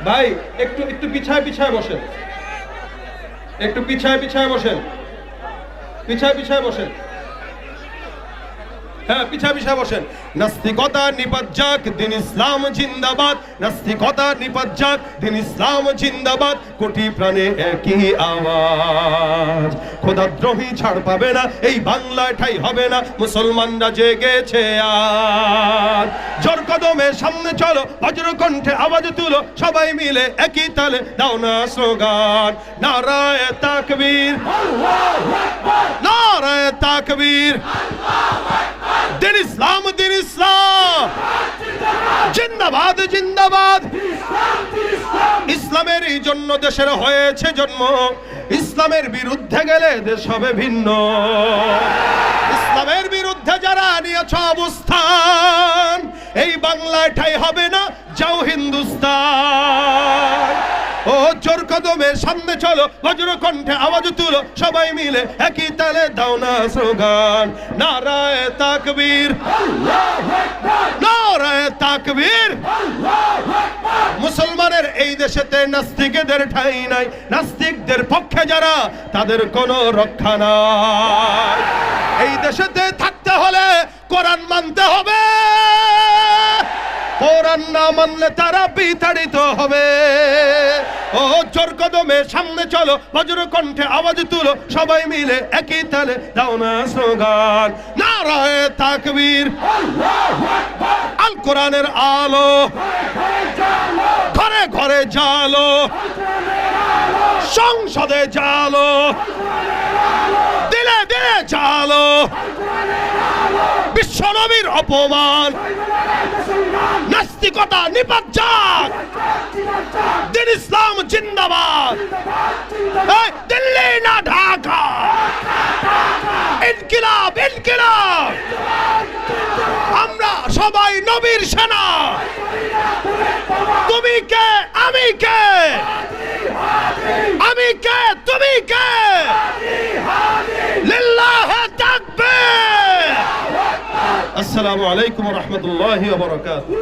ভাই একটু একটু পিছায় পিছায় বসেন, একটু পিছায় পিছায় বসেন, পিছায় পিছায় বসেন, হ্যাঁ পিছায় পিছায় বসেন। নাস্তিকতা নিপাত যাক, দিন ইসলাম জিন্দাবাদ। নাস্তিকতা নিপাত যাক, দিন ইসলাম জিন্দাবাদ। কোটি প্রাণে একই আওয়াজ, খোদাদ্রোহী ছাড় পাবে না, এই বাংলায় ঠাই হবে না, মুসলমানরা জেগেছে আজ। জোর কদমে সামনে চলো, বজ্র কণ্ঠে আওয়াজ তুলো, সবাই মিলে একই তালে দাও না স্লোগান। নারায়ে তাকবীর, নারায়ে তাকবীর, দিন ইসলাম, দিন ইসলাম জিন্দাবাদ, জিন্দাবাদ। ইসলামের এই জন্য দেশের হয়েছে জন্ম, ইসলামের বিরুদ্ধে গেলে দেশ হবে ভিন্ন। ইসলামের বিরুদ্ধে যারা নিয়েছ অবস্থান, এই বাংলায় ঠাই হবে না, যাও হিন্দুস্তান। ও জোর কদমে সামনে চলো, বজ্র কণ্ঠে আওয়াজ তুলো, সবাই মিলে একই তালে দাও না স্লোগান। নারায়ে তাকবীর, নারায়ে তাকবীর। মুসলমানের এই দেশেতে নাস্তিকদের ঠাঁই নাই, নাস্তিকদের পক্ষে যারা তাদের কোনো রক্ষা নাই। এই দেশেতে থাকতে হলে কোরআন মানতে হবে, কোরআন না মানলে তারা বিতাড়িত হবে। ও জোর কদমে সামনে চলো, বজ্র কণ্ঠে আওয়াজ তুলো, সবাই মিলে একই তালে দাও না স্লোগান। নারায়ে তাকবীর, আল কোরআনের আলো ঘরে ঘরে জালো, সংসদে জালো, দিলে দিলে জালো। বিশ্ব নবীর অপমান, নাস্তিকতা নিপাত যাক, দিন ইসলাম জিন্দাবাদ। দিল্লি না ঢাকা, ইনকিলাব, ইনকিলাব। আমরা সবাই নবীর সেনা, তুমি কে আমি কে, আমি কে তুমি কে, লিল্লাহি তাকবীর। আসসালামু আলাইকুম ওয়া রাহমাতুল্লাহি ওয়া বারাকাতুহু।